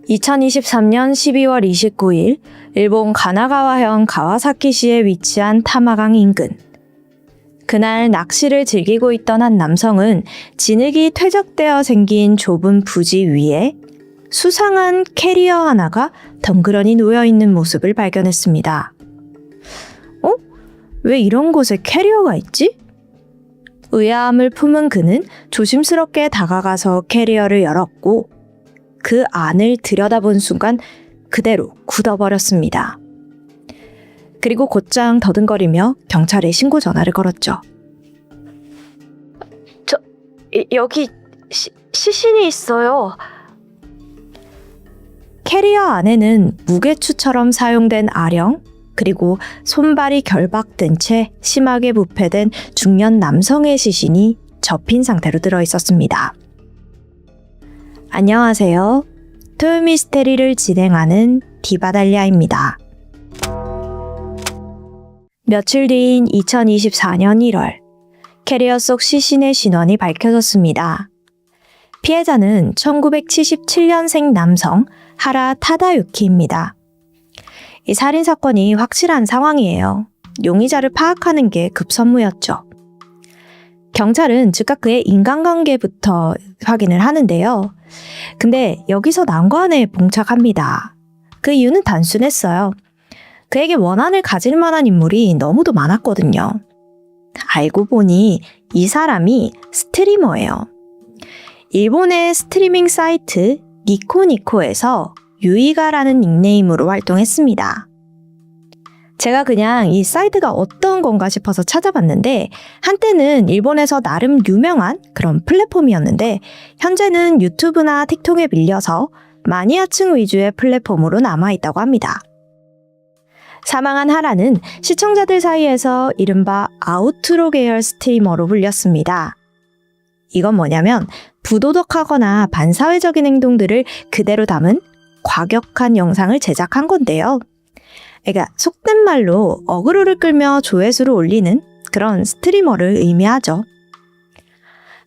2023년 12월 29일 일본 가나가와현 가와사키시에 위치한 타마강 인근. 그날 낚시를 즐기고 있던 한 남성은 진흙이 퇴적되어 생긴 좁은 부지 위에 수상한 캐리어 하나가 덩그러니 놓여있는 모습을 발견했습니다. 왜 이런 곳에 캐리어가 있지? 의아함을 품은 그는 조심스럽게 다가가서 캐리어를 열었고 그 안을 들여다본 순간 그대로 굳어버렸습니다. 그리고 곧장 더듬거리며 경찰에 신고 전화를 걸었죠. 여기 시신이 있어요. 캐리어 안에는 무게추처럼 사용된 아령, 그리고 손발이 결박된 채 심하게 부패된 중년 남성의 시신이 접힌 상태로 들어있었습니다. 안녕하세요. 토요미스테리를 진행하는 디바달리아입니다. 며칠 뒤인 2024년 1월, 캐리어 속 시신의 신원이 밝혀졌습니다. 피해자는 1977년생 남성 하라 타다유키입니다. 이 살인사건이 확실한 상황이에요. 용의자를 파악하는 게 급선무였죠. 경찰은 즉각 그의 인간관계부터 확인을 하는데요. 근데 여기서 난관에 봉착합니다. 그 이유는 단순했어요. 그에게 원한을 가질 만한 인물이 너무도 많았거든요. 알고 보니 이 사람이 스트리머예요. 일본의 스트리밍 사이트 니코니코에서 유이가라는 닉네임으로 활동했습니다. 제가 그냥 이 사이트가 어떤 건가 싶어서 찾아봤는데 한때는 일본에서 나름 유명한 그런 플랫폼이었는데 현재는 유튜브나 틱톡에 밀려서 마니아층 위주의 플랫폼으로 남아있다고 합니다. 사망한 하라는 시청자들 사이에서 이른바 아우트로 계열 스트리머로 불렸습니다. 이건 뭐냐면 부도덕하거나 반사회적인 행동들을 그대로 담은 과격한 영상을 제작한 건데요. 그러니까 속된 말로 어그로를 끌며 조회수를 올리는 그런 스트리머를 의미하죠.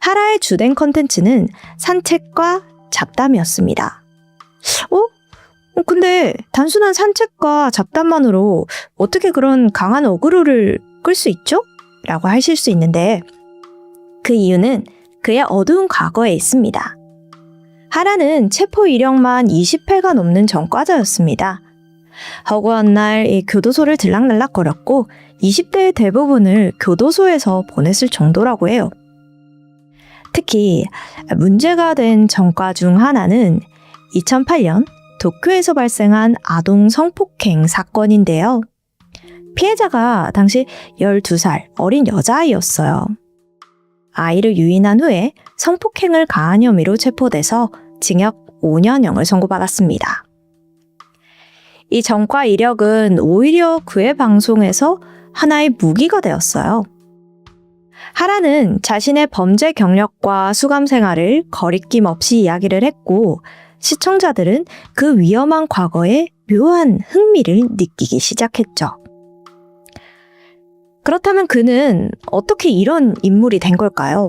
하라의 주된 컨텐츠는 산책과 잡담이었습니다. 근데 단순한 산책과 잡담만으로 어떻게 그런 강한 어그로를 끌 수 있죠? 라고 하실 수 있는데 그 이유는 그의 어두운 과거에 있습니다. 하라는 체포 이력만 20회가 넘는 전과자였습니다. 허구한 날 이 교도소를 들락날락거렸고 20대의 대부분을 교도소에서 보냈을 정도라고 해요. 특히 문제가 된 전과 중 하나는 2008년 도쿄에서 발생한 아동 성폭행 사건인데요. 피해자가 당시 12살 어린 여자아이였어요. 아이를 유인한 후에 성폭행을 가한 혐의로 체포돼서 징역 5년형을 선고받았습니다. 이 전과 이력은 오히려 그의 방송에서 하나의 무기가 되었어요. 하라는 자신의 범죄 경력과 수감 생활을 거리낌 없이 이야기를 했고 시청자들은 그 위험한 과거에 묘한 흥미를 느끼기 시작했죠. 그렇다면 그는 어떻게 이런 인물이 된 걸까요?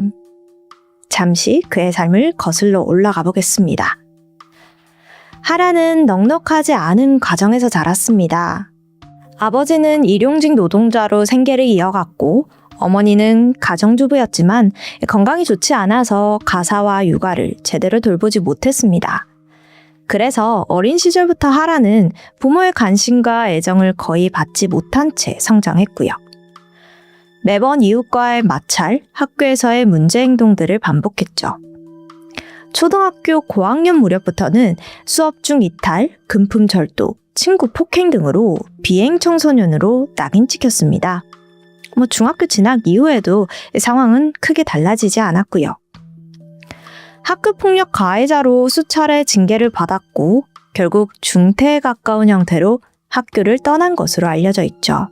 잠시 그의 삶을 거슬러 올라가 보겠습니다. 하라는 넉넉하지 않은 가정에서 자랐습니다. 아버지는 일용직 노동자로 생계를 이어갔고 어머니는 가정주부였지만 건강이 좋지 않아서 가사와 육아를 제대로 돌보지 못했습니다. 그래서 어린 시절부터 하라는 부모의 관심과 애정을 거의 받지 못한 채 성장했고요. 매번 이웃과의 마찰, 학교에서의 문제 행동들을 반복했죠. 초등학교 고학년 무렵부터는 수업 중 이탈, 금품 절도, 친구 폭행 등으로 비행 청소년으로 낙인 찍혔습니다. 중학교 진학 이후에도 상황은 크게 달라지지 않았고요. 학교폭력 가해자로 수차례 징계를 받았고 결국 중퇴에 가까운 형태로 학교를 떠난 것으로 알려져 있죠.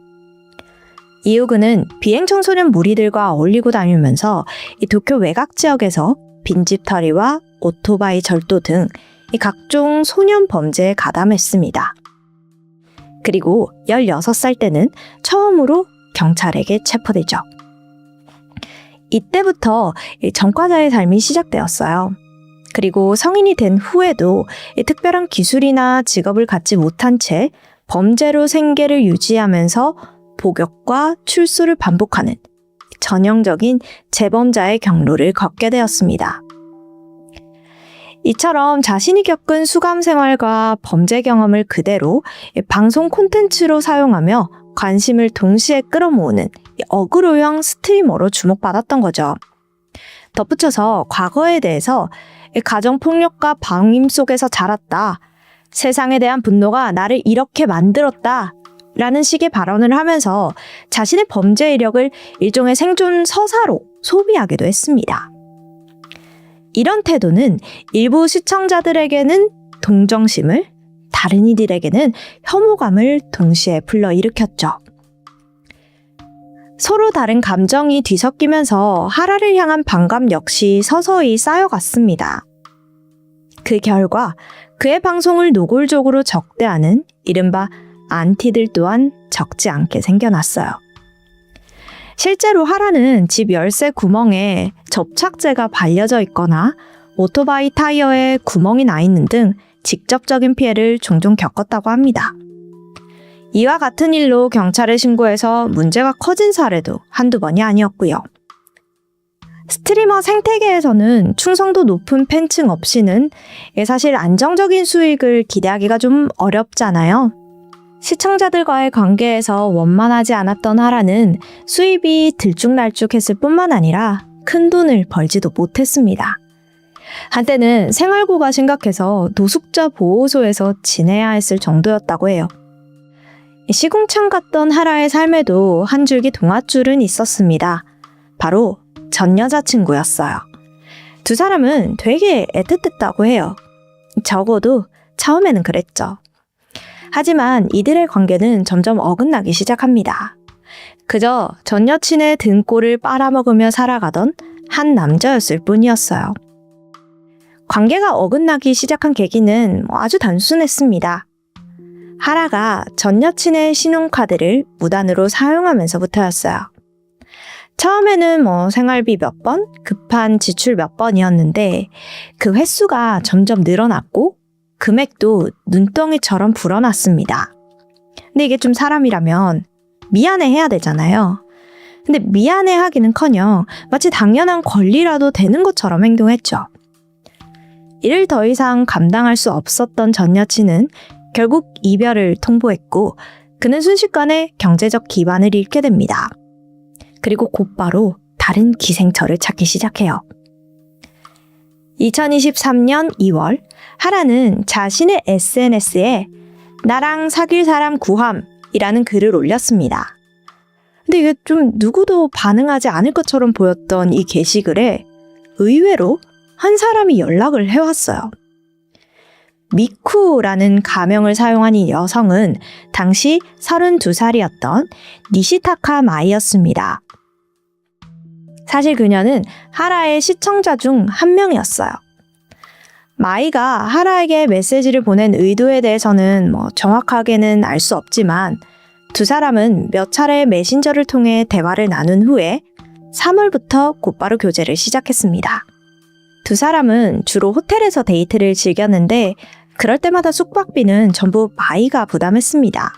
이후 그는 비행 청소년 무리들과 어울리고 다니면서 이 도쿄 외곽 지역에서 빈집털이와 오토바이 절도 등 이 각종 소년 범죄에 가담했습니다. 그리고 16살 때는 처음으로 경찰에게 체포되죠. 이때부터 전과자의 삶이 시작되었어요. 그리고 성인이 된 후에도 특별한 기술이나 직업을 갖지 못한 채 범죄로 생계를 유지하면서 복역과 출소를 반복하는 전형적인 재범자의 경로를 걷게 되었습니다. 이처럼 자신이 겪은 수감 생활과 범죄 경험을 그대로 방송 콘텐츠로 사용하며 관심을 동시에 끌어모으는 어그로형 스트리머로 주목받았던 거죠. 덧붙여서 과거에 대해서 가정폭력과 방임 속에서 자랐다. 세상에 대한 분노가 나를 이렇게 만들었다. 라는 식의 발언을 하면서 자신의 범죄 이력을 일종의 생존 서사로 소비하기도 했습니다. 이런 태도는 일부 시청자들에게는 동정심을, 다른 이들에게는 혐오감을 동시에 불러일으켰죠. 서로 다른 감정이 뒤섞이면서 하라를 향한 반감 역시 서서히 쌓여갔습니다. 그 결과 그의 방송을 노골적으로 적대하는 이른바 안티들 또한 적지 않게 생겨났어요. 실제로 하라는 집 열쇠 구멍에 접착제가 발려져 있거나 오토바이 타이어에 구멍이 나 있는 등 직접적인 피해를 종종 겪었다고 합니다. 이와 같은 일로 경찰에 신고해서 문제가 커진 사례도 한두 번이 아니었고요. 스트리머 생태계에서는 충성도 높은 팬층 없이는 사실 안정적인 수익을 기대하기가 좀 어렵잖아요. 시청자들과의 관계에서 원만하지 않았던 하라는 수입이 들쭉날쭉했을 뿐만 아니라 큰 돈을 벌지도 못했습니다. 한때는 생활고가 심각해서 노숙자 보호소에서 지내야 했을 정도였다고 해요. 시궁창 같던 하라의 삶에도 한 줄기 동아줄은 있었습니다. 바로 전 여자친구였어요. 두 사람은 되게 애틋했다고 해요. 적어도 처음에는 그랬죠. 하지만 이들의 관계는 점점 어긋나기 시작합니다. 그저 전 여친의 등골을 빨아먹으며 살아가던 한 남자였을 뿐이었어요. 관계가 어긋나기 시작한 계기는 아주 단순했습니다. 하라가 전 여친의 신용카드를 무단으로 사용하면서부터였어요. 처음에는 생활비 몇 번, 급한 지출 몇 번이었는데 그 횟수가 점점 늘어났고 금액도 눈덩이처럼 불어났습니다. 근데 이게 좀 사람이라면 미안해해야 되잖아요. 근데 미안해하기는커녕 마치 당연한 권리라도 되는 것처럼 행동했죠. 이를 더 이상 감당할 수 없었던 전 여친은 결국 이별을 통보했고 그는 순식간에 경제적 기반을 잃게 됩니다. 그리고 곧바로 다른 기생처를 찾기 시작해요. 2023년 2월 하라는 자신의 SNS에 나랑 사귈 사람 구함이라는 글을 올렸습니다. 근데 이게 좀 누구도 반응하지 않을 것처럼 보였던 이 게시글에 의외로 한 사람이 연락을 해왔어요. 미쿠라는 가명을 사용한 이 여성은 당시 32살이었던 니시타카 마이였습니다. 사실 그녀는 하라의 시청자 중 한 명이었어요. 마이가 하라에게 메시지를 보낸 의도에 대해서는 정확하게는 알 수 없지만 두 사람은 몇 차례 메신저를 통해 대화를 나눈 후에 3월부터 곧바로 교제를 시작했습니다. 두 사람은 주로 호텔에서 데이트를 즐겼는데 그럴 때마다 숙박비는 전부 마이가 부담했습니다.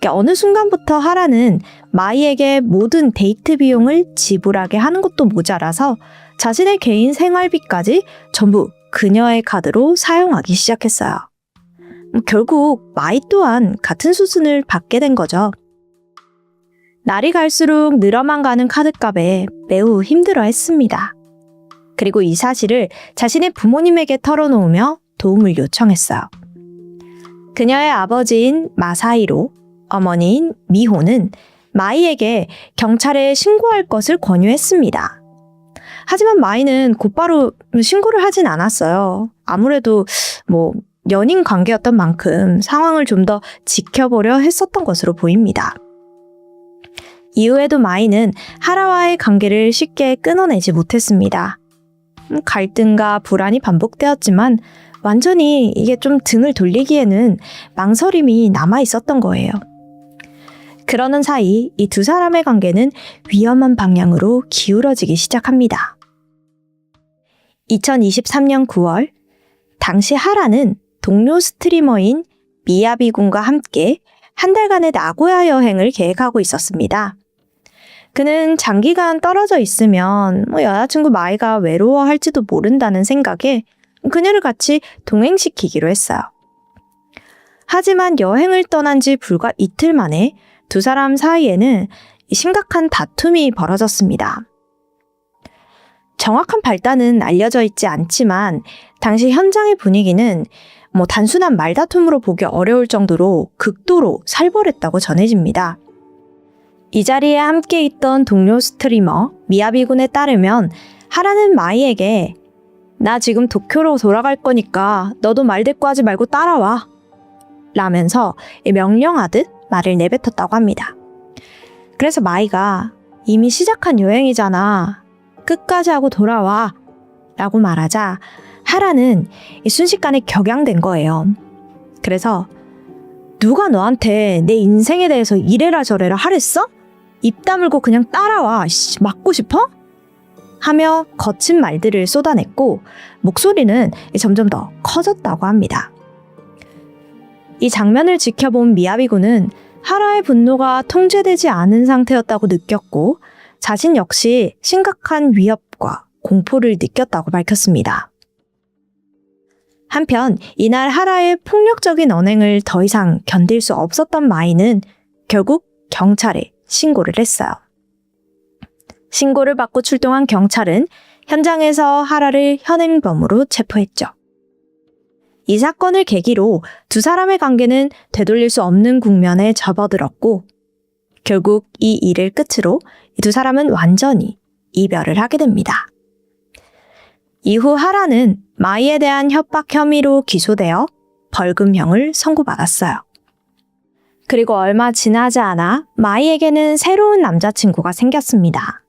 어느 순간부터 하라는 마이에게 모든 데이트 비용을 지불하게 하는 것도 모자라서 자신의 개인 생활비까지 전부 그녀의 카드로 사용하기 시작했어요. 결국 마이 또한 같은 수순을 받게 된 거죠. 날이 갈수록 늘어만 가는 카드값에 매우 힘들어했습니다. 그리고 이 사실을 자신의 부모님에게 털어놓으며 도움을 요청했어요. 그녀의 아버지인 마사히로, 어머니인 미호는 마이에게 경찰에 신고할 것을 권유했습니다. 하지만 마이는 곧바로 신고를 하진 않았어요. 아무래도 연인 관계였던 만큼 상황을 좀 더 지켜보려 했었던 것으로 보입니다. 이후에도 마이는 하라와의 관계를 쉽게 끊어내지 못했습니다. 갈등과 불안이 반복되었지만 완전히 이게 좀 등을 돌리기에는 망설임이 남아 있었던 거예요. 그러는 사이 이 두 사람의 관계는 위험한 방향으로 기울어지기 시작합니다. 2023년 9월, 당시 하라는 동료 스트리머인 미야비 군과 함께 한 달간의 나고야 여행을 계획하고 있었습니다. 그는 장기간 떨어져 있으면 여자친구 마이가 외로워할지도 모른다는 생각에 그녀를 같이 동행시키기로 했어요. 하지만 여행을 떠난 지 불과 이틀 만에 두 사람 사이에는 심각한 다툼이 벌어졌습니다. 정확한 발단은 알려져 있지 않지만 당시 현장의 분위기는 단순한 말다툼으로 보기 어려울 정도로 극도로 살벌했다고 전해집니다. 이 자리에 함께 있던 동료 스트리머 미야비 군에 따르면 하라는 마이에게 나 지금 도쿄로 돌아갈 거니까 너도 말대꾸하지 말고 따라와 라면서 명령하듯 말을 내뱉었다고 합니다. 그래서 마이가 이미 시작한 여행이잖아. 끝까지 하고 돌아와 라고 말하자 하라는 순식간에 격양된 거예요. 그래서 누가 너한테 내 인생에 대해서 이래라 저래라 하랬어? 입 다물고 그냥 따라와. 맞고 싶어? 하며 거친 말들을 쏟아냈고 목소리는 점점 더 커졌다고 합니다. 이 장면을 지켜본 미야비 군은 하라의 분노가 통제되지 않은 상태였다고 느꼈고 자신 역시 심각한 위협과 공포를 느꼈다고 밝혔습니다. 한편 이날 하라의 폭력적인 언행을 더 이상 견딜 수 없었던 마이는 결국 경찰에 신고를 했어요. 신고를 받고 출동한 경찰은 현장에서 하라를 현행범으로 체포했죠. 이 사건을 계기로 두 사람의 관계는 되돌릴 수 없는 국면에 접어들었고 결국 이 일을 끝으로 두 사람은 완전히 이별을 하게 됩니다. 이후 하라는 마이에 대한 협박 혐의로 기소되어 벌금형을 선고받았어요. 그리고 얼마 지나지 않아 마이에게는 새로운 남자친구가 생겼습니다.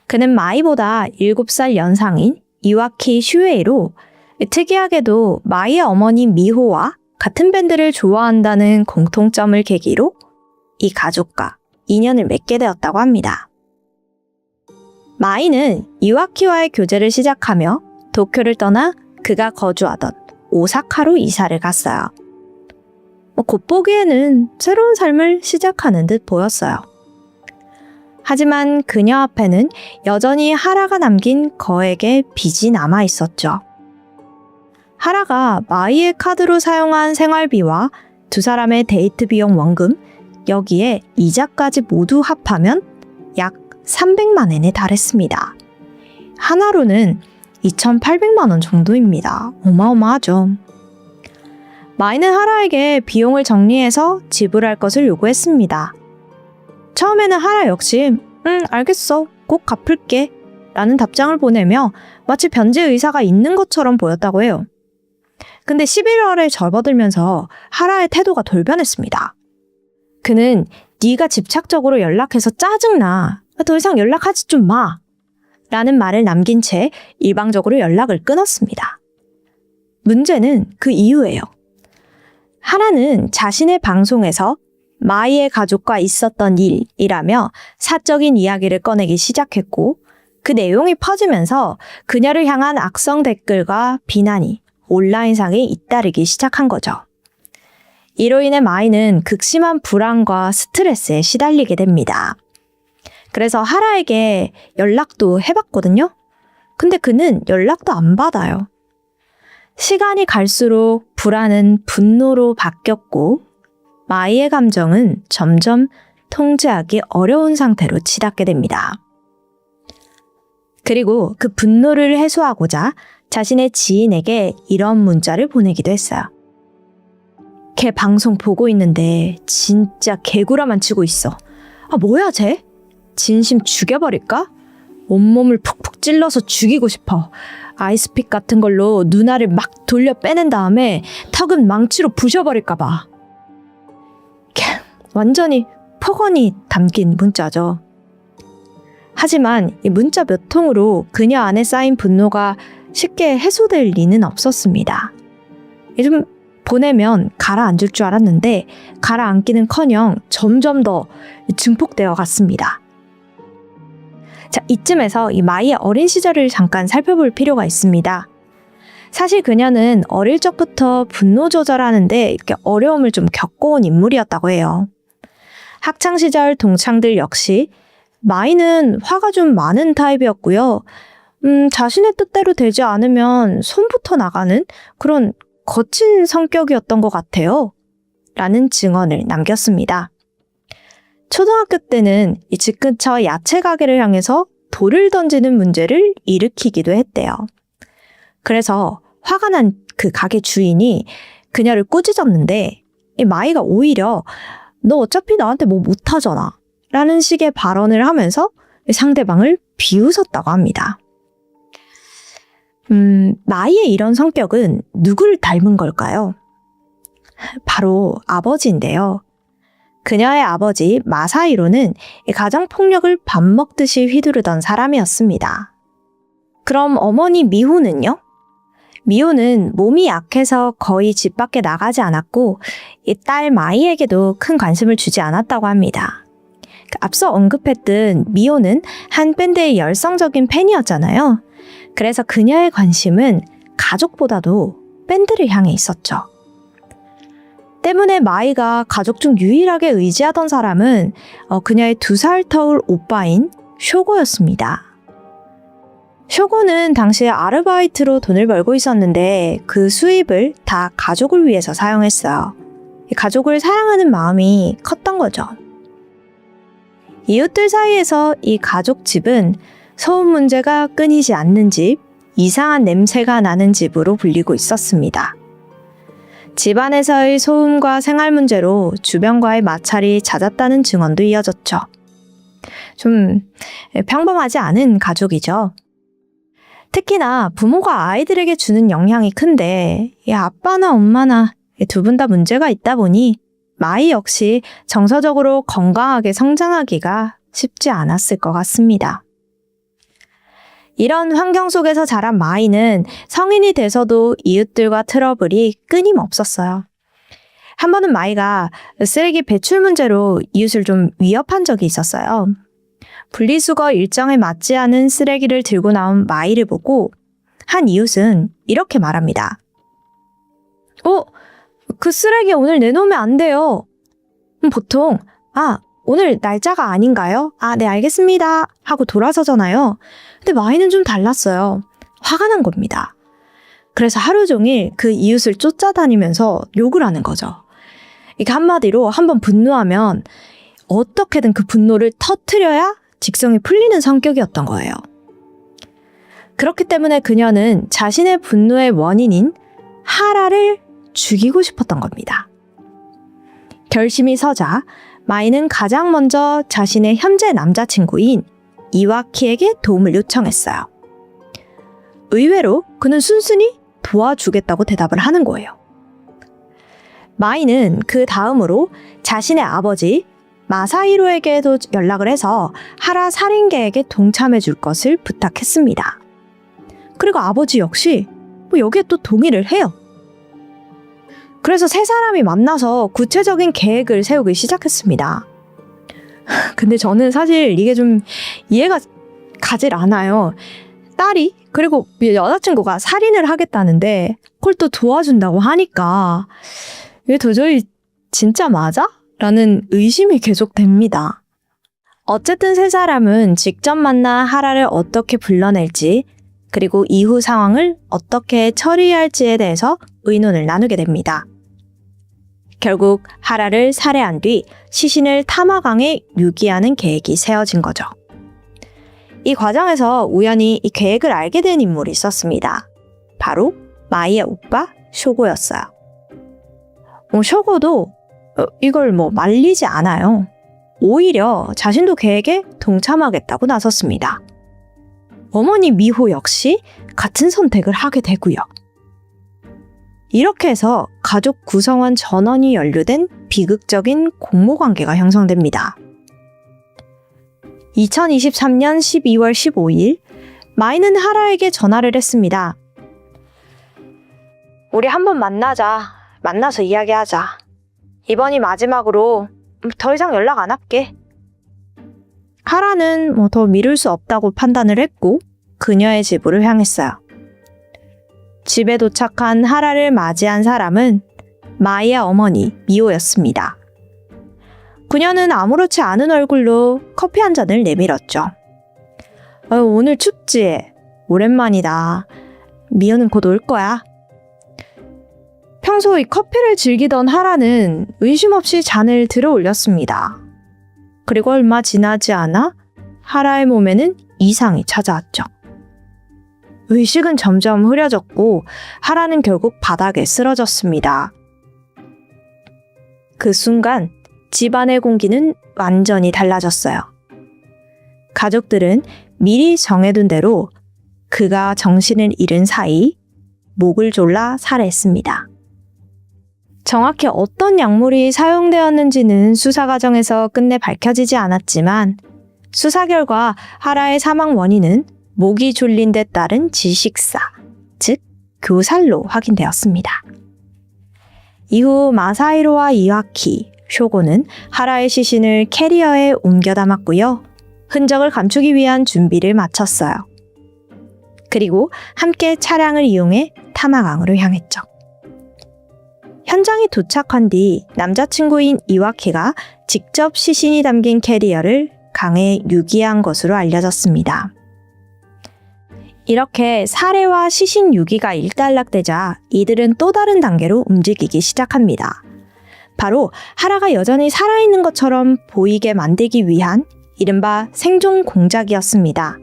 그는 마이보다 7살 연상인 이와키 슈에이로 특이하게도 마이의 어머니 미호와 같은 밴드를 좋아한다는 공통점을 계기로 이 가족과 인연을 맺게 되었다고 합니다. 마이는 이와키와의 교제를 시작하며 도쿄를 떠나 그가 거주하던 오사카로 이사를 갔어요. 겉보기에는 새로운 삶을 시작하는 듯 보였어요. 하지만 그녀 앞에는 여전히 하라가 남긴 거액의 빚이 남아 있었죠. 하라가 마이의 카드로 사용한 생활비와 두 사람의 데이트 비용 원금, 여기에 이자까지 모두 합하면 약 300만 엔에 달했습니다. 하나로는 2,800만 원 정도입니다. 어마어마하죠. 마이는 하라에게 비용을 정리해서 지불할 것을 요구했습니다. 처음에는 하라 역시 알겠어. 꼭 갚을게 라는 답장을 보내며 마치 변제 의사가 있는 것처럼 보였다고 해요. 근데 11월에 접어들면서 하라의 태도가 돌변했습니다. 그는 네가 집착적으로 연락해서 짜증나. 더 이상 연락하지 좀 마. 라는 말을 남긴 채 일방적으로 연락을 끊었습니다. 문제는 그 이유예요. 하라는 자신의 방송에서 마이의 가족과 있었던 일이라며 사적인 이야기를 꺼내기 시작했고 그 내용이 퍼지면서 그녀를 향한 악성 댓글과 비난이 온라인상에 잇따르기 시작한 거죠. 이로 인해 마이는 극심한 불안과 스트레스에 시달리게 됩니다. 그래서 하라에게 연락도 해봤거든요. 근데 그는 연락도 안 받아요. 시간이 갈수록 불안은 분노로 바뀌었고 마이의 감정은 점점 통제하기 어려운 상태로 치닫게 됩니다. 그리고 그 분노를 해소하고자 자신의 지인에게 이런 문자를 보내기도 했어요. 걔 방송 보고 있는데 진짜 개구라만 치고 있어. 뭐야 쟤? 진심 죽여버릴까? 온몸을 푹푹 찔러서 죽이고 싶어. 아이스픽 같은 걸로 누나를 막 돌려 빼낸 다음에 턱은 망치로 부셔버릴까봐. 완전히 폭언이 담긴 문자죠. 하지만 이 문자 몇 통으로 그녀 안에 쌓인 분노가 쉽게 해소될 리는 없었습니다. 좀 보내면 가라앉을 줄 알았는데 가라앉기는커녕 점점 더 증폭되어 갔습니다. 자, 이쯤에서 이 마이의 어린 시절을 잠깐 살펴볼 필요가 있습니다. 사실 그녀는 어릴 적부터 분노 조절하는데 이렇게 어려움을 좀 겪어온 인물이었다고 해요. 학창 시절 동창들 역시 마이는 화가 좀 많은 타입이었고요. 자신의 뜻대로 되지 않으면 손부터 나가는 그런 거친 성격이었던 것 같아요. 라는 증언을 남겼습니다. 초등학교 때는 이 집 근처 야채 가게를 향해서 돌을 던지는 문제를 일으키기도 했대요. 그래서 화가 난 그 가게 주인이 그녀를 꾸짖었는데 이 마이가 오히려 너 어차피 나한테 뭐 못하잖아 라는 식의 발언을 하면서 상대방을 비웃었다고 합니다. 마이의 이런 성격은 누구를 닮은 걸까요? 바로 아버지인데요. 그녀의 아버지 마사히로는 가정폭력을 밥 먹듯이 휘두르던 사람이었습니다. 그럼 어머니 미호는요? 미호는 몸이 약해서 거의 집 밖에 나가지 않았고 이 딸 마이에게도 큰 관심을 주지 않았다고 합니다. 앞서 언급했듯 미호는 한 밴드의 열성적인 팬이었잖아요. 그래서 그녀의 관심은 가족보다도 밴드를 향해 있었죠. 때문에 마이가 가족 중 유일하게 의지하던 사람은 그녀의 2살 터울 오빠인 쇼고였습니다. 쇼고는 당시에 아르바이트로 돈을 벌고 있었는데 그 수입을 다 가족을 위해서 사용했어요. 가족을 사랑하는 마음이 컸던 거죠. 이웃들 사이에서 이 가족 집은 소음 문제가 끊이지 않는 집, 이상한 냄새가 나는 집으로 불리고 있었습니다. 집안에서의 소음과 생활 문제로 주변과의 마찰이 잦았다는 증언도 이어졌죠. 좀 평범하지 않은 가족이죠. 특히나 부모가 아이들에게 주는 영향이 큰데 아빠나 엄마나 두 분 다 문제가 있다 보니 마이 역시 정서적으로 건강하게 성장하기가 쉽지 않았을 것 같습니다. 이런 환경 속에서 자란 마이는 성인이 돼서도 이웃들과 트러블이 끊임없었어요. 한 번은 마이가 쓰레기 배출 문제로 이웃을 좀 위협한 적이 있었어요. 분리수거 일정에 맞지 않은 쓰레기를 들고 나온 마이를 보고 한 이웃은 이렇게 말합니다. 그 쓰레기 오늘 내놓으면 안 돼요. 보통 오늘 날짜가 아닌가요? 네, 알겠습니다. 하고 돌아서잖아요. 근데 마이는 좀 달랐어요. 화가 난 겁니다. 그래서 하루 종일 그 이웃을 쫓아다니면서 욕을 하는 거죠. 이게 한마디로 한번 분노하면 어떻게든 그 분노를 터뜨려야 직성이 풀리는 성격이었던 거예요. 그렇기 때문에 그녀는 자신의 분노의 원인인 하라를 죽이고 싶었던 겁니다. 결심이 서자 마이는 가장 먼저 자신의 현재 남자친구인 이와키에게 도움을 요청했어요. 의외로 그는 순순히 도와주겠다고 대답을 하는 거예요. 마이는 그 다음으로 자신의 아버지 마사히로에게도 연락을 해서 하라 살인 계획에 동참해 줄 것을 부탁했습니다. 그리고 아버지 역시 여기에 또 동의를 해요. 그래서 세 사람이 만나서 구체적인 계획을 세우기 시작했습니다. 근데 저는 사실 이게 좀 이해가 가질 않아요. 딸이 그리고 여자친구가 살인을 하겠다는데 그걸 또 도와준다고 하니까 이게 도저히 진짜 맞아? 라는 의심이 계속됩니다. 어쨌든 세 사람은 직접 만나 하라를 어떻게 불러낼지 그리고 이후 상황을 어떻게 처리할지에 대해서 의논을 나누게 됩니다. 결국 하라를 살해한 뒤 시신을 타마강에 유기하는 계획이 세워진 거죠. 이 과정에서 우연히 이 계획을 알게 된 인물이 있었습니다. 바로 마이의 오빠 쇼고였어요. 쇼고도 이걸 말리지 않아요. 오히려 자신도 계획에 동참하겠다고 나섰습니다. 어머니 미호 역시 같은 선택을 하게 되고요. 이렇게 해서 가족 구성원 전원이 연루된 비극적인 공모관계가 형성됩니다. 2023년 12월 15일 마이는 하라에게 전화를 했습니다. 우리 한번 만나서 이야기하자. 이번이 마지막으로 더 이상 연락 안 할게. 하라는 더 미룰 수 없다고 판단을 했고 그녀의 집으로 향했어요. 집에 도착한 하라를 맞이한 사람은 마이의 어머니 미호였습니다. 그녀는 아무렇지 않은 얼굴로 커피 한 잔을 내밀었죠. 오늘 춥지? 오랜만이다. 미호는 곧 올 거야. 평소 이 커피를 즐기던 하라는 의심 없이 잔을 들어 올렸습니다. 그리고 얼마 지나지 않아 하라의 몸에는 이상이 찾아왔죠. 의식은 점점 흐려졌고 하라는 결국 바닥에 쓰러졌습니다. 그 순간 집안의 공기는 완전히 달라졌어요. 가족들은 미리 정해둔 대로 그가 정신을 잃은 사이 목을 졸라 살해했습니다. 정확히 어떤 약물이 사용되었는지는 수사 과정에서 끝내 밝혀지지 않았지만 수사 결과 하라의 사망 원인은 목이 졸린 데 따른 지식사, 즉 교살로 확인되었습니다. 이후 마사히로와 이와키, 쇼고는 하라의 시신을 캐리어에 옮겨 담았고요. 흔적을 감추기 위한 준비를 마쳤어요. 그리고 함께 차량을 이용해 타마강으로 향했죠. 현장에 도착한 뒤 남자친구인 이와키가 직접 시신이 담긴 캐리어를 강에 유기한 것으로 알려졌습니다. 이렇게 살해와 시신 유기가 일단락되자 이들은 또 다른 단계로 움직이기 시작합니다. 바로 하라가 여전히 살아있는 것처럼 보이게 만들기 위한 이른바 생존 공작이었습니다.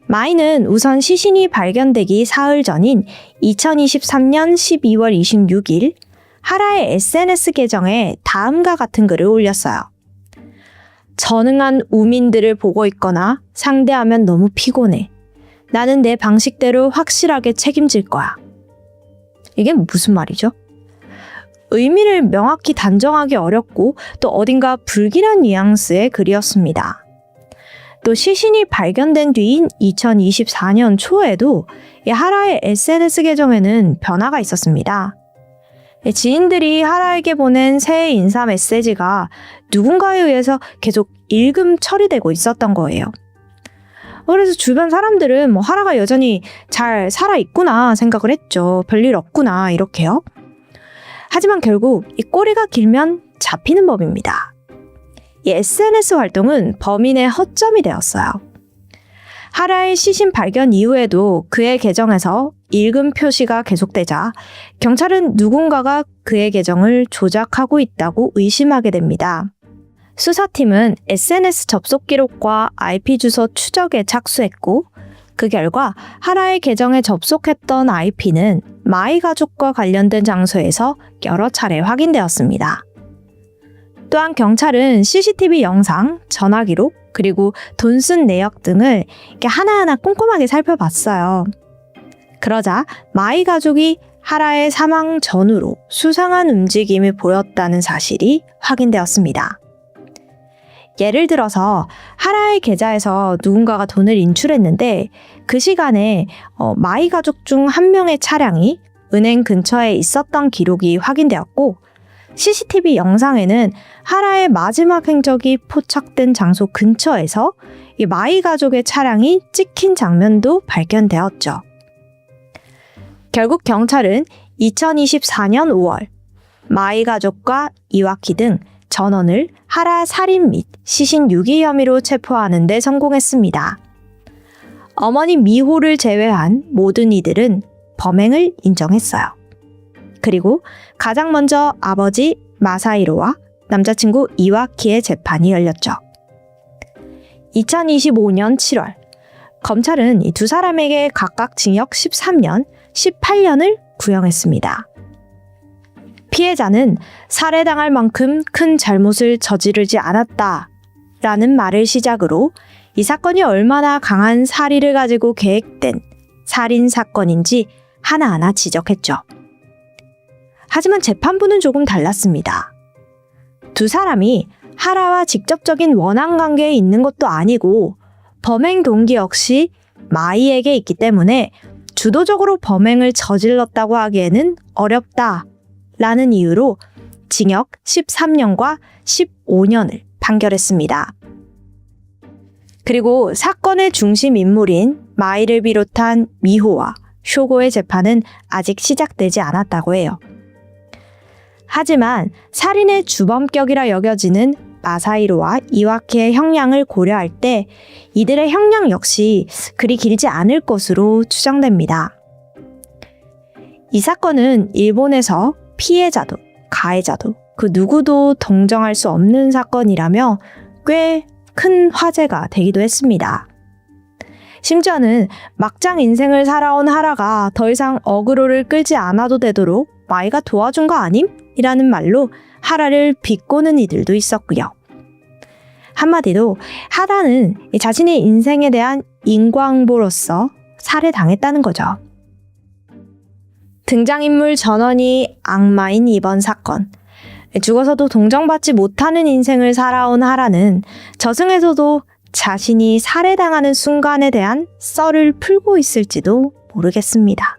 마이는 우선 시신이 발견되기 사흘 전인 2023년 12월 26일 하라의 SNS 계정에 다음과 같은 글을 올렸어요. 전응한 우민들을 보고 있거나 상대하면 너무 피곤해. 나는 내 방식대로 확실하게 책임질 거야. 이게 무슨 말이죠? 의미를 명확히 단정하기 어렵고 또 어딘가 불길한 뉘앙스의 글이었습니다. 또 시신이 발견된 뒤인 2024년 초에도 하라의 SNS 계정에는 변화가 있었습니다. 지인들이 하라에게 보낸 새해 인사 메시지가 누군가에 의해서 계속 읽음 처리되고 있었던 거예요. 그래서 주변 사람들은 하라가 여전히 잘 살아있구나 생각을 했죠. 별일 없구나 이렇게요. 하지만 결국 이 꼬리가 길면 잡히는 법입니다. 이 SNS 활동은 범인의 허점이 되었어요. 하라의 시신 발견 이후에도 그의 계정에서 읽음 표시가 계속되자 경찰은 누군가가 그의 계정을 조작하고 있다고 의심하게 됩니다. 수사팀은 SNS 접속 기록과 IP 주소 추적에 착수했고 그 결과 하라의 계정에 접속했던 IP는 마이 가족과 관련된 장소에서 여러 차례 확인되었습니다. 또한 경찰은 CCTV 영상, 전화 기록, 그리고 돈 쓴 내역 등을 하나하나 꼼꼼하게 살펴봤어요. 그러자 마이 가족이 하라의 사망 전후로 수상한 움직임을 보였다는 사실이 확인되었습니다. 예를 들어서 하라의 계좌에서 누군가가 돈을 인출했는데 그 시간에 마이 가족 중 한 명의 차량이 은행 근처에 있었던 기록이 확인되었고 CCTV 영상에는 하라의 마지막 행적이 포착된 장소 근처에서 이 마이 가족의 차량이 찍힌 장면도 발견되었죠. 결국 경찰은 2024년 5월 마이 가족과 이와키 등 전원을 하라 살인 및 시신 유기 혐의로 체포하는 데 성공했습니다. 어머니 미호를 제외한 모든 이들은 범행을 인정했어요. 그리고 가장 먼저 아버지 마사히로와 남자친구 이와키의 재판이 열렸죠. 2025년 7월 검찰은 이 두 사람에게 각각 징역 13년, 18년을 구형했습니다. 피해자는 살해당할 만큼 큰 잘못을 저지르지 않았다라는 말을 시작으로 이 사건이 얼마나 강한 사리를 가지고 계획된 살인 사건인지 하나하나 지적했죠. 하지만 재판부는 조금 달랐습니다. 두 사람이 하라와 직접적인 원한 관계에 있는 것도 아니고 범행 동기 역시 마이에게 있기 때문에 주도적으로 범행을 저질렀다고 하기에는 어렵다라는 이유로 징역 13년과 15년을 판결했습니다. 그리고 사건의 중심 인물인 마이를 비롯한 미호와 쇼고의 재판은 아직 시작되지 않았다고 해요. 하지만 살인의 주범격이라 여겨지는 마사히로와 이와키의 형량을 고려할 때 이들의 형량 역시 그리 길지 않을 것으로 추정됩니다. 이 사건은 일본에서 피해자도 가해자도 그 누구도 동정할 수 없는 사건이라며 꽤 큰 화제가 되기도 했습니다. 심지어는 막장 인생을 살아온 하라가 더 이상 어그로를 끌지 않아도 되도록 마이가 도와준 거 아님? 이라는 말로 하라를 비꼬는 이들도 있었고요. 한마디로 하라는 자신의 인생에 대한 인과응보로서 살해당했다는 거죠. 등장인물 전원이 악마인 이번 사건. 죽어서도 동정받지 못하는 인생을 살아온 하라는 저승에서도 자신이 살해당하는 순간에 대한 썰을 풀고 있을지도 모르겠습니다.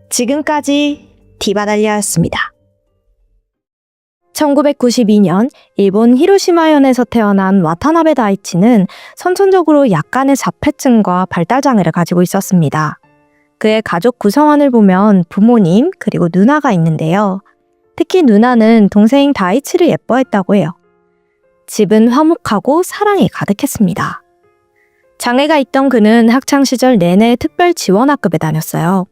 지금까지 디바달리아였습니다. 1992년 일본 히로시마현에서 태어난 와타나베 다이치는 선천적으로 약간의 자폐증과 발달장애를 가지고 있었습니다. 그의 가족 구성원을 보면 부모님 그리고 누나가 있는데요. 특히 누나는 동생 다이치를 예뻐했다고 해요. 집은 화목하고 사랑이 가득했습니다. 장애가 있던 그는 학창시절 내내 특별 지원학급에 다녔어요.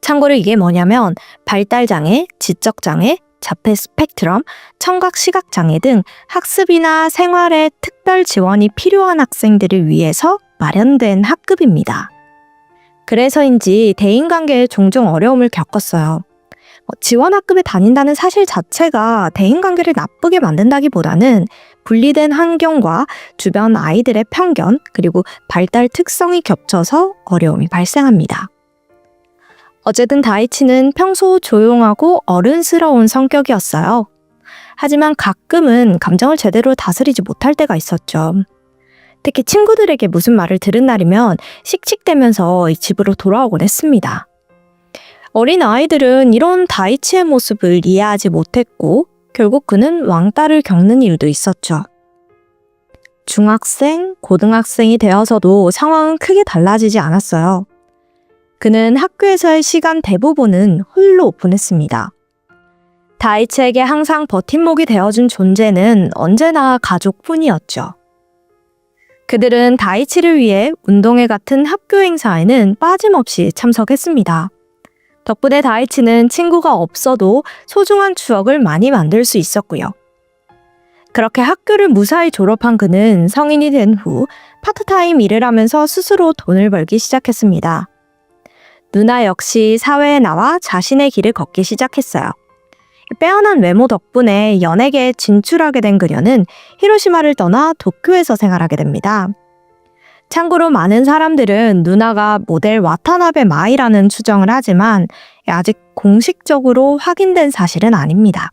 참고로 이게 뭐냐면 발달장애, 지적장애, 자폐 스펙트럼, 청각 시각장애 등 학습이나 생활에 특별 지원이 필요한 학생들을 위해서 마련된 학급입니다. 그래서인지 대인관계에 종종 어려움을 겪었어요. 지원학급에 다닌다는 사실 자체가 대인관계를 나쁘게 만든다기보다는 분리된 환경과 주변 아이들의 편견 그리고 발달 특성이 겹쳐서 어려움이 발생합니다. 어쨌든 다이치는 평소 조용하고 어른스러운 성격이었어요. 하지만 가끔은 감정을 제대로 다스리지 못할 때가 있었죠. 특히 친구들에게 무슨 말을 들은 날이면 씩씩대면서 집으로 돌아오곤 했습니다. 어린 아이들은 이런 다이치의 모습을 이해하지 못했고 결국 그는 왕따를 겪는 일도 있었죠. 중학생, 고등학생이 되어서도 상황은 크게 달라지지 않았어요. 그는 학교에서의 시간 대부분은 홀로 보냈습니다. 다이치에게 항상 버팀목이 되어준 존재는 언제나 가족뿐이었죠. 그들은 다이치를 위해 운동회 같은 학교 행사에는 빠짐없이 참석했습니다. 덕분에 다이치는 친구가 없어도 소중한 추억을 많이 만들 수 있었고요. 그렇게 학교를 무사히 졸업한 그는 성인이 된 후 파트타임 일을 하면서 스스로 돈을 벌기 시작했습니다. 누나 역시 사회에 나와 자신의 길을 걷기 시작했어요. 빼어난 외모 덕분에 연예계에 진출하게 된 그녀는 히로시마를 떠나 도쿄에서 생활하게 됩니다. 참고로 많은 사람들은 누나가 모델 와타나베 마이라는 추정을 하지만 아직 공식적으로 확인된 사실은 아닙니다.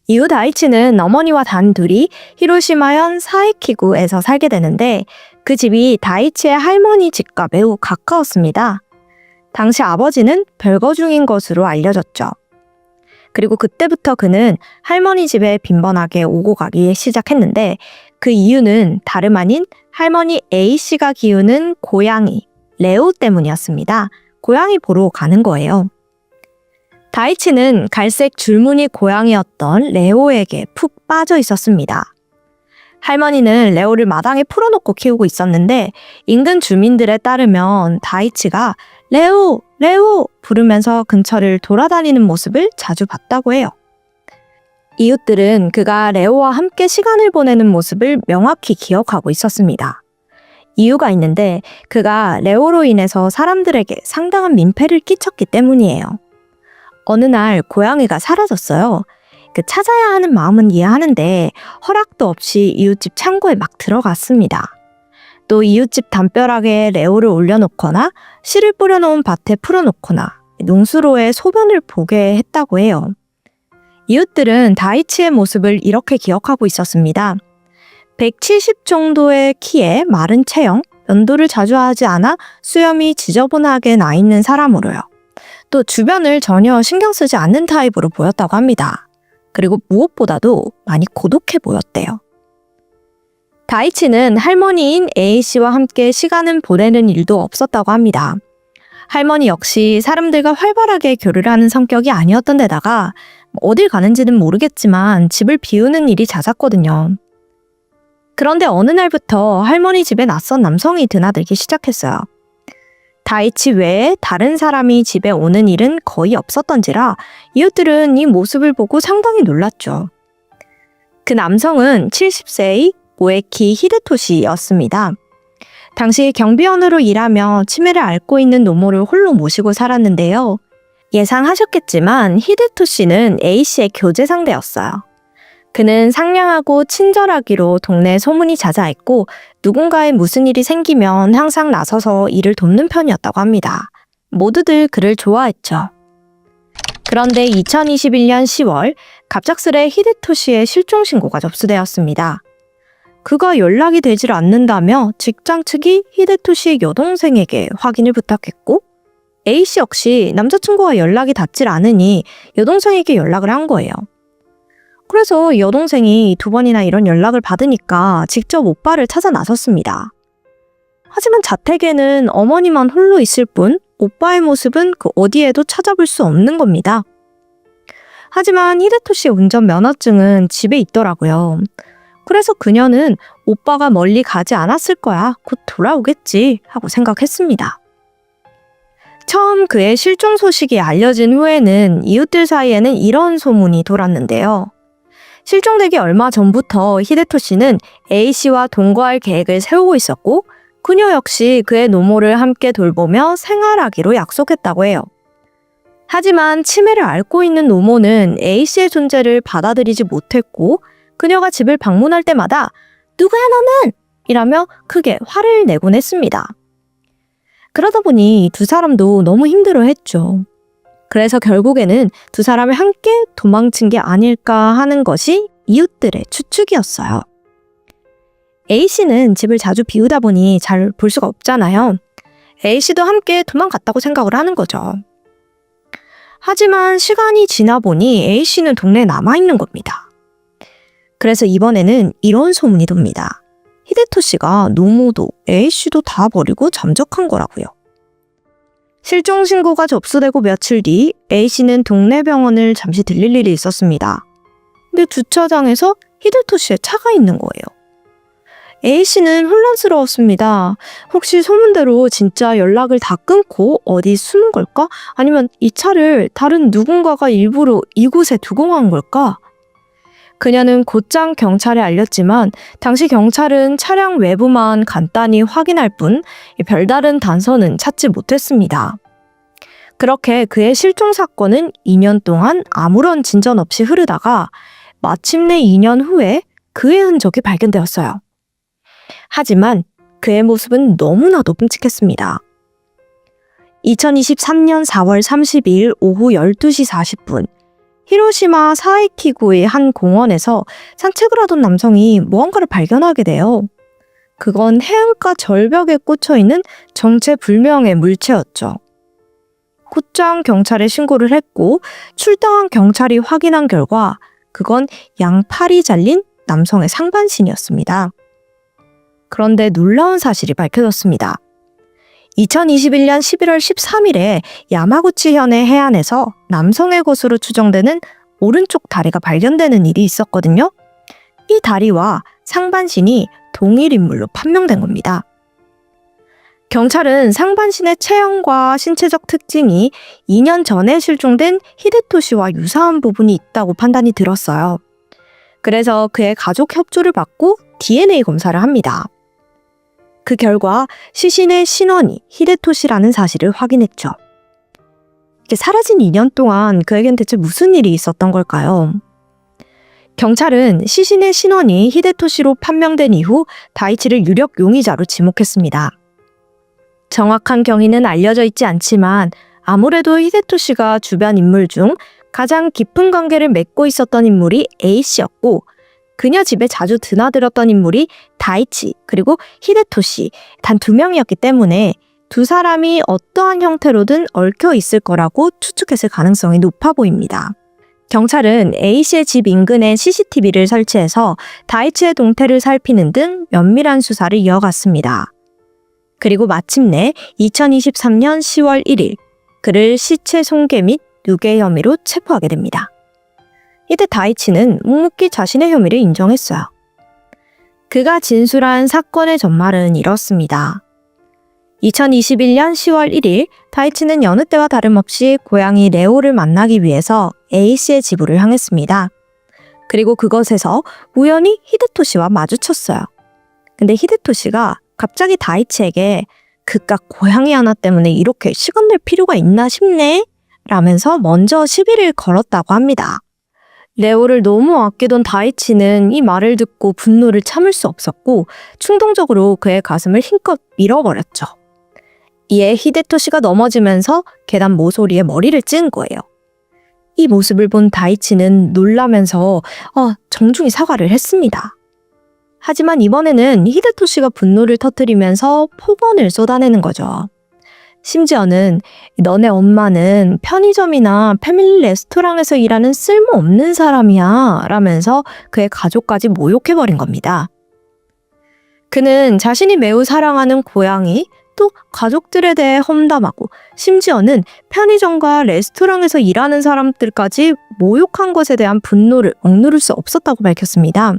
이후 다이치는 어머니와 단둘이 히로시마현 사에키구에서 살게 되는데 그 집이 다이치의 할머니 집과 매우 가까웠습니다. 당시 아버지는 별거 중인 것으로 알려졌죠. 그리고 그때부터 그는 할머니 집에 빈번하게 오고 가기 시작했는데 그 이유는 다름 아닌 할머니 A씨가 키우는 고양이 레오 때문이었습니다. 고양이 보러 가는 거예요. 다이치는 갈색 줄무늬 고양이였던 레오에게 푹 빠져 있었습니다. 할머니는 레오를 마당에 풀어놓고 키우고 있었는데 인근 주민들에 따르면 다이치가 레오! 레오! 부르면서 근처를 돌아다니는 모습을 자주 봤다고 해요. 이웃들은 그가 레오와 함께 시간을 보내는 모습을 명확히 기억하고 있었습니다. 이유가 있는데 그가 레오로 인해서 사람들에게 상당한 민폐를 끼쳤기 때문이에요. 어느 날 고양이가 사라졌어요. 찾아야 하는 마음은 이해하는데 허락도 없이 이웃집 창고에 막 들어갔습니다. 또 이웃집 담벼락에 레오를 올려놓거나 씨를 뿌려놓은 밭에 풀어놓거나 농수로에 소변을 보게 했다고 해요. 이웃들은 다이치의 모습을 이렇게 기억하고 있었습니다. 170 정도의 키에 마른 체형, 면도를 자주 하지 않아 수염이 지저분하게 나 있는 사람으로요. 또 주변을 전혀 신경 쓰지 않는 타입으로 보였다고 합니다. 그리고 무엇보다도 많이 고독해 보였대요. 다이치는 할머니인 A씨와 함께 시간을 보내는 일도 없었다고 합니다. 할머니 역시 사람들과 활발하게 교류를 하는 성격이 아니었던 데다가 어딜 가는지는 모르겠지만 집을 비우는 일이 잦았거든요. 그런데 어느 날부터 할머니 집에 낯선 남성이 드나들기 시작했어요. 다이치 외에 다른 사람이 집에 오는 일은 거의 없었던지라 이웃들은 이 모습을 보고 상당히 놀랐죠. 그 남성은 70세의 모에키 히데토시였습니다. 당시 경비원으로 일하며 치매를 앓고 있는 노모를 홀로 모시고 살았는데요. 예상하셨겠지만 히데토시는 A씨의 교제 상대였어요. 그는 상냥하고 친절하기로 동네에 소문이 자자했고 누군가에 무슨 일이 생기면 항상 나서서 일을 돕는 편이었다고 합니다. 모두들 그를 좋아했죠. 그런데 2021년 10월 갑작스레 히데토시의 실종 신고가 접수되었습니다. 그가 연락이 되질 않는다며 직장 측이 히데토시의 여동생에게 확인을 부탁했고 A씨 역시 남자친구와 연락이 닿질 않으니 여동생에게 연락을 한 거예요. 그래서 여동생이 2번이나 이런 연락을 받으니까 직접 오빠를 찾아 나섰습니다. 하지만 자택에는 어머니만 홀로 있을 뿐 오빠의 모습은 그 어디에도 찾아볼 수 없는 겁니다. 하지만 히데토시의 운전 면허증은 집에 있더라고요. 그래서 그녀는 오빠가 멀리 가지 않았을 거야. 곧 돌아오겠지 하고 생각했습니다. 처음 그의 실종 소식이 알려진 후에는 이웃들 사이에는 이런 소문이 돌았는데요. 실종되기 얼마 전부터 히데토시는 A씨와 동거할 계획을 세우고 있었고 그녀 역시 그의 노모를 함께 돌보며 생활하기로 약속했다고 해요. 하지만 치매를 앓고 있는 노모는 A씨의 존재를 받아들이지 못했고 그녀가 집을 방문할 때마다 누구야 너는? 이라며 크게 화를 내곤 했습니다. 그러다 보니 두 사람도 너무 힘들어했죠. 그래서 결국에는 두 사람이 함께 도망친 게 아닐까 하는 것이 이웃들의 추측이었어요. A씨는 집을 자주 비우다 보니 잘 볼 수가 없잖아요. A씨도 함께 도망갔다고 생각을 하는 거죠. 하지만 시간이 지나 보니 A씨는 동네에 남아있는 겁니다. 그래서 이번에는 이런 소문이 돕니다. 히데토시가 노모도 A씨도 다 버리고 잠적한 거라고요. 실종 신고가 접수되고 며칠 뒤 A씨는 동네 병원을 잠시 들릴 일이 있었습니다. 근데 주차장에서 히데토시의 차가 있는 거예요. A씨는 혼란스러웠습니다. 혹시 소문대로 진짜 연락을 다 끊고 어디 숨은 걸까? 아니면 이 차를 다른 누군가가 일부러 이곳에 두고 간 걸까? 그녀는 곧장 경찰에 알렸지만 당시 경찰은 차량 외부만 간단히 확인할 뿐 별다른 단서는 찾지 못했습니다. 그렇게 그의 실종 사건은 2년 동안 아무런 진전 없이 흐르다가 마침내 2년 후에 그의 흔적이 발견되었어요. 하지만 그의 모습은 너무나도 끔찍했습니다. 2023년 4월 32일 오후 12시 40분 히로시마 사이키구의 한 공원에서 산책을 하던 남성이 무언가를 발견하게 돼요. 그건 해안가 절벽에 꽂혀있는 정체불명의 물체였죠. 곧장 경찰에 신고를 했고 출동한 경찰이 확인한 결과 그건 양팔이 잘린 남성의 상반신이었습니다. 그런데 놀라운 사실이 밝혀졌습니다. 2021년 11월 13일에 야마구치현의 해안에서 남성의 것으로 추정되는 오른쪽 다리가 발견되는 일이 있었거든요. 이 다리와 상반신이 동일 인물로 판명된 겁니다. 경찰은 상반신의 체형과 신체적 특징이 2년 전에 실종된 히데토시와 유사한 부분이 있다고 판단이 들었어요. 그래서 그의 가족 협조를 받고 DNA 검사를 합니다. 그 결과 시신의 신원이 히데토시라는 사실을 확인했죠. 사라진 2년 동안 그에겐 대체 무슨 일이 있었던 걸까요? 경찰은 시신의 신원이 히데토시로 판명된 이후 다이치를 유력 용의자로 지목했습니다. 정확한 경위는 알려져 있지 않지만 아무래도 히데토시가 주변 인물 중 가장 깊은 관계를 맺고 있었던 인물이 A씨였고 그녀 집에 자주 드나들었던 인물이 다이치 그리고 히데토시 단 2명이었기 때문에 두 사람이 어떠한 형태로든 얽혀 있을 거라고 추측했을 가능성이 높아 보입니다. 경찰은 A씨의 집 인근에 CCTV를 설치해서 다이치의 동태를 살피는 등 면밀한 수사를 이어갔습니다. 그리고 마침내 2023년 10월 1일 그를 시체 손괴 및 유괴 혐의로 체포하게 됩니다. 이때 다이치는 묵묵히 자신의 혐의를 인정했어요. 그가 진술한 사건의 전말은 이렇습니다. 2021년 10월 1일 다이치는 여느 때와 다름없이 고양이 레오를 만나기 위해서 A씨의 집으로 향했습니다. 그리고 그것에서 우연히 히데토 씨와 마주쳤어요. 근데 히데토 씨가 갑자기 다이치에게 그깟 고양이 하나 때문에 이렇게 시간 낼 필요가 있나 싶네? 라면서 먼저 시비를 걸었다고 합니다. 레오를 너무 아끼던 다이치는 이 말을 듣고 분노를 참을 수 없었고 충동적으로 그의 가슴을 힘껏 밀어버렸죠. 이에 히데토 씨가 넘어지면서 계단 모서리에 머리를 찌은 거예요. 이 모습을 본 다이치는 놀라면서 정중히 사과를 했습니다. 하지만 이번에는 히데토 씨가 분노를 터뜨리면서 폭언을 쏟아내는 거죠. 심지어는 너네 엄마는 편의점이나 패밀리 레스토랑에서 일하는 쓸모없는 사람이야 라면서 그의 가족까지 모욕해버린 겁니다. 그는 자신이 매우 사랑하는 고양이 또 가족들에 대해 험담하고 심지어는 편의점과 레스토랑에서 일하는 사람들까지 모욕한 것에 대한 분노를 억누를 수 없었다고 밝혔습니다.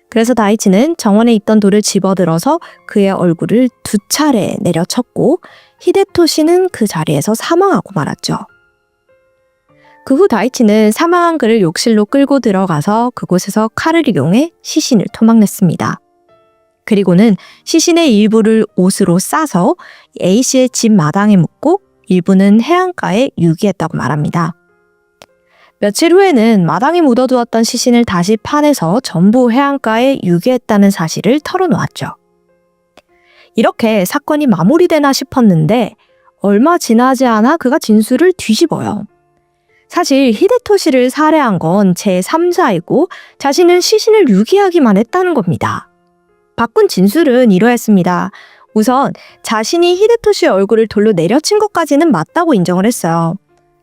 그래서 다이치는 정원에 있던 돌을 집어들어서 그의 얼굴을 2차례 내려쳤고 히데토 씨는 그 자리에서 사망하고 말았죠. 그 후 다이치는 사망한 그를 욕실로 끌고 들어가서 그곳에서 칼을 이용해 시신을 토막냈습니다. 그리고는 시신의 일부를 옷으로 싸서 A씨의 집 마당에 묻고 일부는 해안가에 유기했다고 말합니다. 며칠 후에는 마당에 묻어두었던 시신을 다시 파내서 전부 해안가에 유기했다는 사실을 털어놓았죠. 이렇게 사건이 마무리되나 싶었는데 얼마 지나지 않아 그가 진술을 뒤집어요. 사실 히데토 씨를 살해한 건 제3자이고 자신은 시신을 유기하기만 했다는 겁니다. 바꾼 진술은 이러했습니다. 우선 자신이 히데토 씨의 얼굴을 돌로 내려친 것까지는 맞다고 인정을 했어요.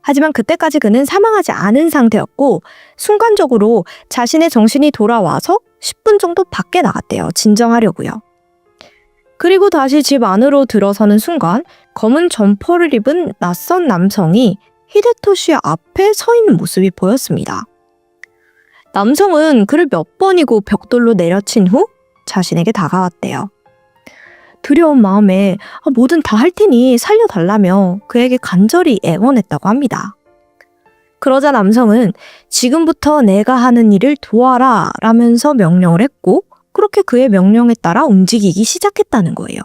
하지만 그때까지 그는 사망하지 않은 상태였고 순간적으로 자신의 정신이 돌아와서 10분 정도 밖에 나갔대요. 진정하려고요. 그리고 다시 집 안으로 들어서는 순간 검은 점퍼를 입은 낯선 남성이 히데토 씨 앞에 서 있는 모습이 보였습니다. 남성은 그를 몇 번이고 벽돌로 내려친 후 자신에게 다가왔대요. 두려운 마음에 뭐든 다 할 테니 살려달라며 그에게 간절히 애원했다고 합니다. 그러자 남성은 지금부터 내가 하는 일을 도와라 라면서 명령을 했고 그렇게 그의 명령에 따라 움직이기 시작했다는 거예요.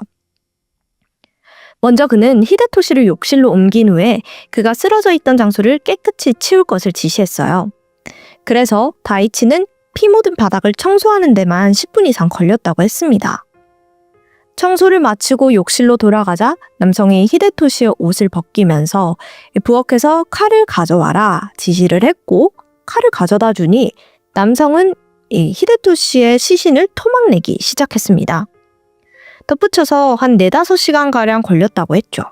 먼저 그는 히데토 씨를 욕실로 옮긴 후에 그가 쓰러져 있던 장소를 깨끗이 치울 것을 지시했어요. 그래서 다이치는 피 묻은 바닥을 청소하는 데만 10분 이상 걸렸다고 했습니다. 청소를 마치고 욕실로 돌아가자 남성이 히데토 씨의 옷을 벗기면서 부엌에서 칼을 가져와라 지시를 했고 칼을 가져다 주니 남성은 히데토 씨의 시신을 토막내기 시작했습니다. 덧붙여서 한 4-5시간가량 걸렸다고 했죠.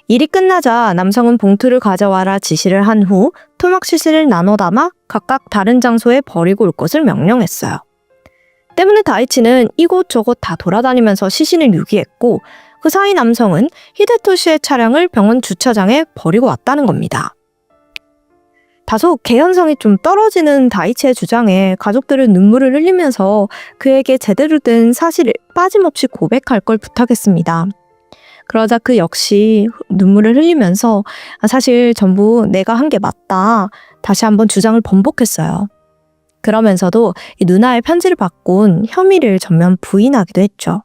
일이 끝나자 남성은 봉투를 가져와라 지시를 한 후 토막 시신을 나눠 담아 각각 다른 장소에 버리고 올 것을 명령했어요. 때문에 다이치는 이곳저곳 다 돌아다니면서 시신을 유기했고 그 사이 남성은 히데토 씨의 차량을 병원 주차장에 버리고 왔다는 겁니다. 다소 개연성이 좀 떨어지는 다이치의 주장에 가족들은 눈물을 흘리면서 그에게 제대로 된 사실을 빠짐없이 고백할 걸 부탁했습니다. 그러자 그 역시 눈물을 흘리면서 사실 전부 내가 한 게 맞다. 다시 한번 주장을 번복했어요. 그러면서도 누나의 편지를 받곤 혐의를 전면 부인하기도 했죠.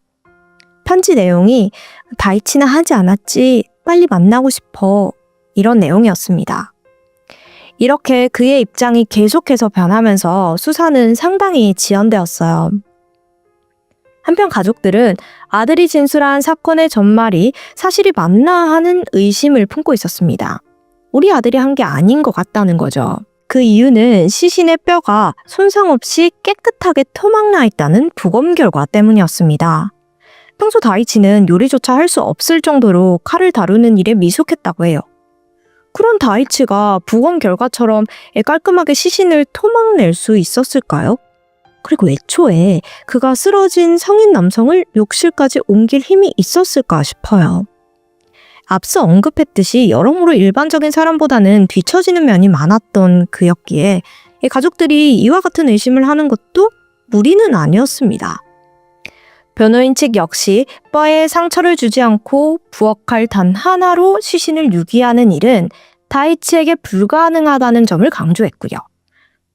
편지 내용이 다이치는 하지 않았지, 빨리 만나고 싶어 이런 내용이었습니다. 이렇게 그의 입장이 계속해서 변하면서 수사는 상당히 지연되었어요. 한편 가족들은 아들이 진술한 사건의 전말이 사실이 맞나 하는 의심을 품고 있었습니다. 우리 아들이 한 게 아닌 것 같다는 거죠. 그 이유는 시신의 뼈가 손상 없이 깨끗하게 토막나 있다는 부검 결과 때문이었습니다. 평소 다이치는 요리조차 할 수 없을 정도로 칼을 다루는 일에 미숙했다고 해요. 그런 다이치가 부검 결과처럼 깔끔하게 시신을 토막낼 수 있었을까요? 그리고 애초에 그가 쓰러진 성인 남성을 욕실까지 옮길 힘이 있었을까 싶어요. 앞서 언급했듯이 여러모로 일반적인 사람보다는 뒤처지는 면이 많았던 그였기에 가족들이 이와 같은 의심을 하는 것도 무리는 아니었습니다. 변호인 측 역시 뼈에 상처를 주지 않고 부엌칼 단 하나로 시신을 유기하는 일은 다이치에게 불가능하다는 점을 강조했고요.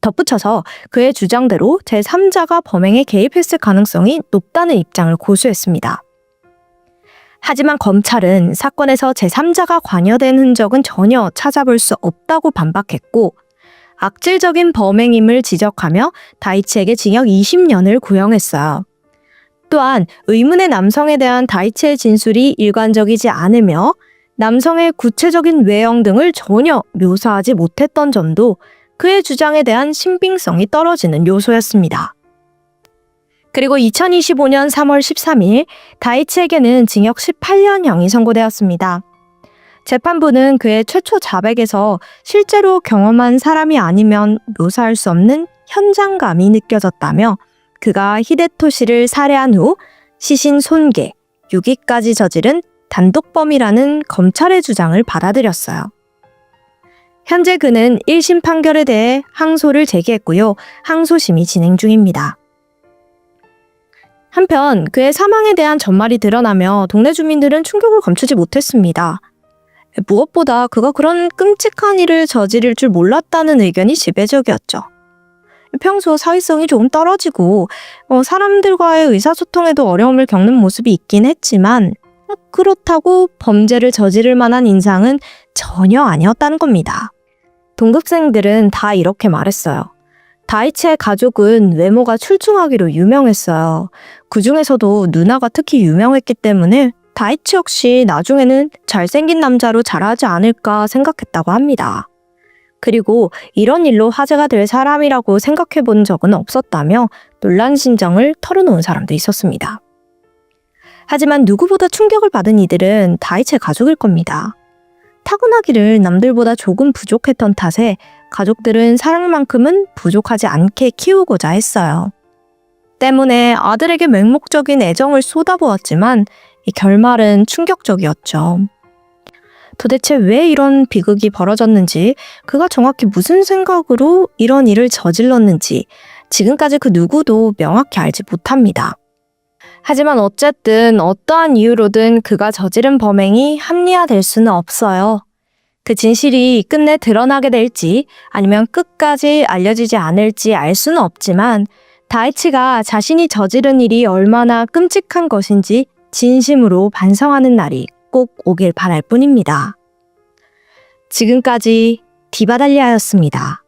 덧붙여서 그의 주장대로 제3자가 범행에 개입했을 가능성이 높다는 입장을 고수했습니다. 하지만 검찰은 사건에서 제3자가 관여된 흔적은 전혀 찾아볼 수 없다고 반박했고 악질적인 범행임을 지적하며 다이치에게 징역 20년을 구형했어요. 또한 의문의 남성에 대한 다이치의 진술이 일관적이지 않으며 남성의 구체적인 외형 등을 전혀 묘사하지 못했던 점도 그의 주장에 대한 신빙성이 떨어지는 요소였습니다. 그리고 2025년 3월 13일 다이치에게는 징역 18년형이 선고되었습니다. 재판부는 그의 최초 자백에서 실제로 경험한 사람이 아니면 묘사할 수 없는 현장감이 느껴졌다며 그가 히데토 씨를 살해한 후 시신 손괴, 유기까지 저지른 단독범이라는 검찰의 주장을 받아들였어요. 현재 그는 1심 판결에 대해 항소를 제기했고요. 항소심이 진행 중입니다. 한편 그의 사망에 대한 전말이 드러나며 동네 주민들은 충격을 감추지 못했습니다. 무엇보다 그가 그런 끔찍한 일을 저지를 줄 몰랐다는 의견이 지배적이었죠. 평소 사회성이 조금 떨어지고 사람들과의 의사소통에도 어려움을 겪는 모습이 있긴 했지만 그렇다고 범죄를 저지를 만한 인상은 전혀 아니었다는 겁니다. 동급생들은 다 이렇게 말했어요. 다이치의 가족은 외모가 출중하기로 유명했어요. 그 중에서도 누나가 특히 유명했기 때문에 다이치 역시 나중에는 잘생긴 남자로 자라지 않을까 생각했다고 합니다. 그리고 이런 일로 화제가 될 사람이라고 생각해 본 적은 없었다며 놀란 심정을 털어놓은 사람도 있었습니다. 하지만 누구보다 충격을 받은 이들은 다이치의 가족일 겁니다. 타고나기를 남들보다 조금 부족했던 탓에 가족들은 사랑만큼은 부족하지 않게 키우고자 했어요. 때문에 아들에게 맹목적인 애정을 쏟아부었지만 이 결말은 충격적이었죠. 도대체 왜 이런 비극이 벌어졌는지, 그가 정확히 무슨 생각으로 이런 일을 저질렀는지 지금까지 그 누구도 명확히 알지 못합니다. 하지만 어쨌든 어떠한 이유로든 그가 저지른 범행이 합리화될 수는 없어요. 그 진실이 끝내 드러나게 될지 아니면 끝까지 알려지지 않을지 알 수는 없지만 다이치가 자신이 저지른 일이 얼마나 끔찍한 것인지 진심으로 반성하는 날이 꼭 오길 바랄 뿐입니다. 지금까지 디바달리아였습니다.